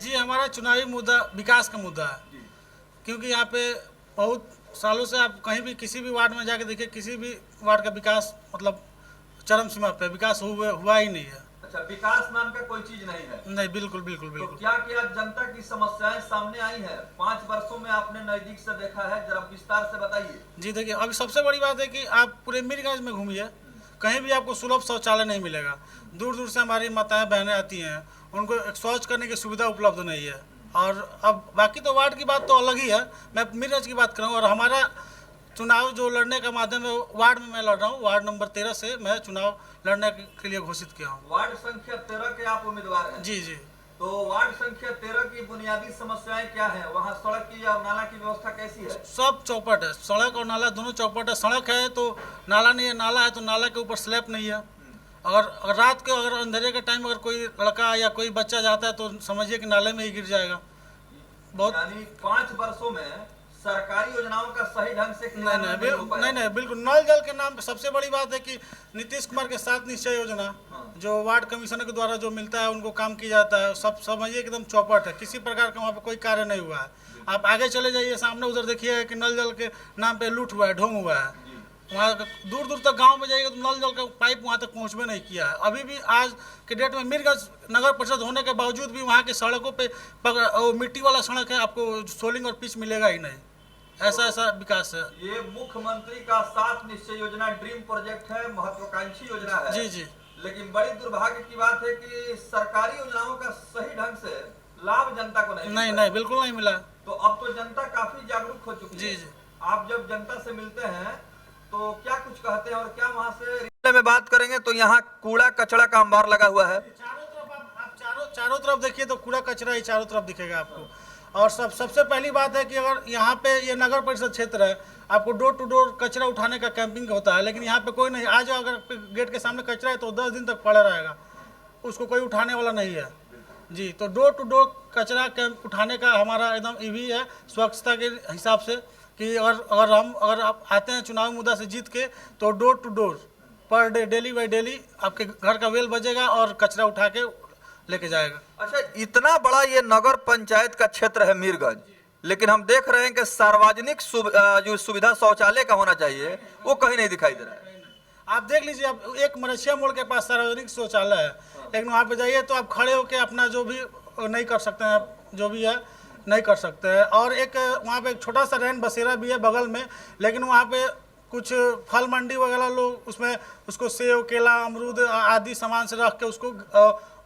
जी, हमारा चुनावी मुद्दा विकास का मुद्दा है, क्योंकि यहाँ पे बहुत सालों से आप कहीं भी किसी भी वार्ड में जाके देखिए, किसी भी वार्ड का विकास मतलब चरम सीमा पे विकास हुआ ही नहीं है। अच्छा, विकास नाम का कोई चीज नहीं है। नहीं, बिल्कुल बिल्कुल तो बिल्कुल। क्या क्या जनता की समस्याएं सामने आई है 5 वर्षों में आपने नजदीक से देखा है, जरा विस्तार से बताइए। जी देखिए, अभी सबसे बड़ी बात है कि आप पूरे मीरगंज में घूमिए, कहीं भी आपको सुलभ शौचालय नहीं मिलेगा। दूर दूर से हमारी माताएं बहनें आती हैं, उनको एक शौच करने की सुविधा उपलब्ध नहीं है। और अब बाकी तो वार्ड की बात तो अलग ही है, मैं मीरगंज की बात कर रहा हूँ। और हमारा चुनाव जो लड़ने का माध्यम है, वार्ड में मैं लड़ रहा हूँ। वार्ड नंबर 13 से मैं चुनाव लड़ने के लिए घोषित किया हूँ। वार्ड संख्या 13 के आप उम्मीदवार हैं। जी जी। तो वार्ड संख्या 13 की बुनियादी समस्याएं क्या है? वहाँ सड़क की और नाला की व्यवस्था कैसी है? सब चौपट है, सड़क और नाला दोनों चौपट है। सड़क है तो नाला नहीं है, नाला है तो नाला के ऊपर स्लैब नहीं है। अगर रात के अगर अंधेरे के टाइम अगर कोई लड़का या कोई बच्चा जाता है तो समझिए कि नाले में ही गिर जाएगा। बहुत यानी 5 वर्षों में सरकारी योजनाओं का सही ढंग से क्रियान्वयन नहीं हो पाया। नहीं, बिल्कुल। नल जल के नाम पे सबसे बड़ी बात है कि नीतीश कुमार के 7 निश्चय योजना जो वार्ड कमिश्नर के द्वारा जो मिलता है उनको काम किया जाता है, सब समझिए एकदम चौपट है। किसी प्रकार का वहाँ पे कोई कार्य नहीं हुआ है। आप आगे चले जाइए, सामने उधर देखिए कि नल जल के नाम पे लूट हुआ है, ढोंग हुआ है। वहाँ दूर दूर तक गांव में जाइएगा तो नल जल का पाइप वहाँ तक पहुँचबे नहीं किया है। अभी भी आज के डेट में मीरगंज नगर परिषद होने के बावजूद भी वहाँ के सड़कों पे मिट्टी वाला सड़क है, आपको सोलिंग और पिच मिलेगा ही नहीं। ऐसा विकास है। ये मुख्यमंत्री का 7 निश्चय योजना ड्रीम प्रोजेक्ट है, महत्वाकांक्षी योजना है। जी जी। लेकिन बड़ी दुर्भाग्य की बात है कि सरकारी योजनाओं का सही ढंग से लाभ जनता को नहीं बिल्कुल नहीं मिला। तो अब तो जनता काफी जागरूक हो चुकी है। जी जी। आप जब जनता से मिलते हैं तो क्या कुछ कहते हैं और क्या वहाँ से में बात करेंगे तो यहाँ कूड़ा कचरा का अंबार लगा हुआ है। चारों तरफ आप चारों तरफ देखिए तो कूड़ा कचरा ही चारों तरफ दिखेगा आपको। और सबसे पहली बात है कि अगर यहाँ पे ये नगर परिषद क्षेत्र है, आपको डोर टू डोर कचरा उठाने का कैंपिंग होता है, लेकिन यहाँ पे कोई नहीं। आज अगर गेट के सामने कचरा है तो 10 दिन तक पड़ा रहेगा, उसको कोई उठाने वाला नहीं है। जी, तो डोर टू डोर कचरा कैंप उठाने का हमारा एकदम ये भी है स्वच्छता के हिसाब से कि अगर आप आते हैं चुनावी मुद्दा से जीत के तो डोर टू डोर पर डे डेली बाई डेली आपके घर का बेल बजेगा और कचरा उठा के लेके जाएगा। अच्छा, इतना बड़ा ये नगर पंचायत का क्षेत्र है मीरगंज, लेकिन हम देख रहे हैं कि सार्वजनिक जो सुविधा शौचालय का होना चाहिए वो कहीं नहीं दिखाई दे रहा है। आप देख लीजिए, आप एक मरसिया मोड़ के पास सार्वजनिक शौचालय है, लेकिन वहाँ पे जाइए तो आप खड़े होकर अपना जो भी नहीं कर सकते हैं, जो भी है नहीं कर सकते हैं। और एक वहाँ पे एक छोटा सा रैन बसेरा भी है बगल में, लेकिन वहाँ पे कुछ फल मंडी वगैरह लोग उसमें उसको सेब केला अमरूद आदि सामान से रख के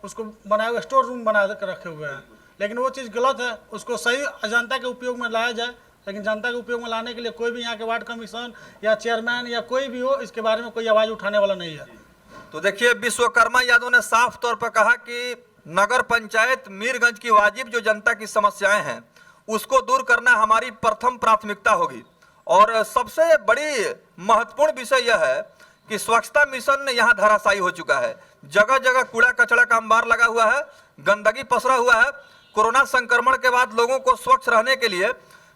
उसको बनाए हुए स्टोर रूम बना कर रखे हुए हैं। लेकिन वो चीज़ गलत है, उसको सही जनता के उपयोग में लाया जाए। लेकिन जनता के उपयोग में लाने के लिए कोई भी यहाँ के वार्ड कमीशन या चेयरमैन या कोई भी हो, इसके बारे में कोई आवाज़ उठाने वाला नहीं है। तो देखिए, विश्वकर्मा यादव ने साफ तौर पर कहा कि नगर पंचायत मीरगंज की वाजिब जो जनता की समस्याएं हैं उसको दूर करना हमारी प्रथम प्राथमिकता होगी। और सबसे बड़ी महत्वपूर्ण विषय यह है कि स्वच्छता मिशन यहाँ धराशायी हो चुका है। जगह जगह कूड़ा कचरा का अंबार लगा हुआ है, गंदगी पसरा हुआ है। कोरोना संक्रमण के बाद लोगों को स्वच्छ रहने के लिए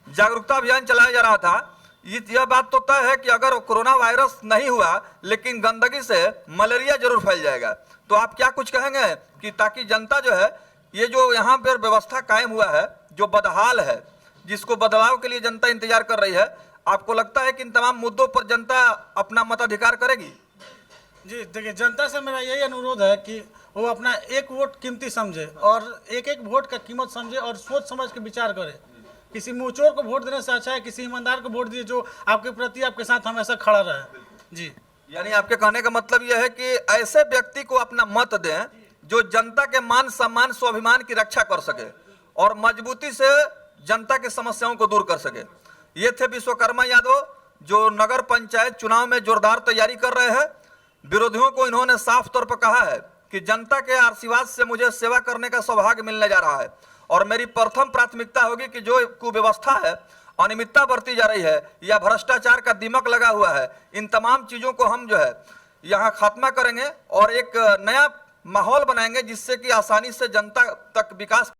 जागरूकता अभियान चलाया जा रहा था। यह बात तो तय है कि अगर कोरोना वायरस नहीं हुआ लेकिन गंदगी से मलेरिया जरूर फैल जाएगा। तो आप क्या कुछ कहेंगे कि ताकि जनता जो है, ये जो यहाँ पर व्यवस्था कायम हुआ है जो बदहाल है, जिसको बदलाव के लिए जनता इंतजार कर रही है, आपको लगता है कि इन तमाम मुद्दों पर जनता अपना मताधिकार करेगी? जी देखिए, जनता से मेरा यही अनुरोध है कि वो अपना एक वोट कीमती समझे और एक एक वोट का कीमत समझे और सोच समझ के विचार करे। किसी मुँहचोर को वोट देने से अच्छा है किसी ईमानदार को वोट दिए जो आपके प्रति आपके साथ हमेशा खड़ा रहे। जी, यानी आपके कहने का मतलब यह है कि ऐसे व्यक्ति को अपना मत दें जो जनता के मान सम्मान स्वाभिमान की रक्षा कर सके और मजबूती से जनता की समस्याओं को दूर कर सके। ये थे विश्वकर्मा यादव जो नगर पंचायत चुनाव में जोरदार तैयारी कर रहे हैं। विरोधियों को इन्होंने साफ तौर पर कहा है कि जनता के आशीर्वाद से मुझे सेवा करने का सौभाग्य मिलने जा रहा है और मेरी प्रथम प्राथमिकता होगी कि जो कुव्यवस्था है, अनियमितता बरती जा रही है या भ्रष्टाचार का दिमक लगा हुआ है, इन तमाम चीजों को हम जो है यहाँ खात्मा करेंगे और एक नया माहौल बनाएंगे जिससे कि आसानी से जनता तक विकास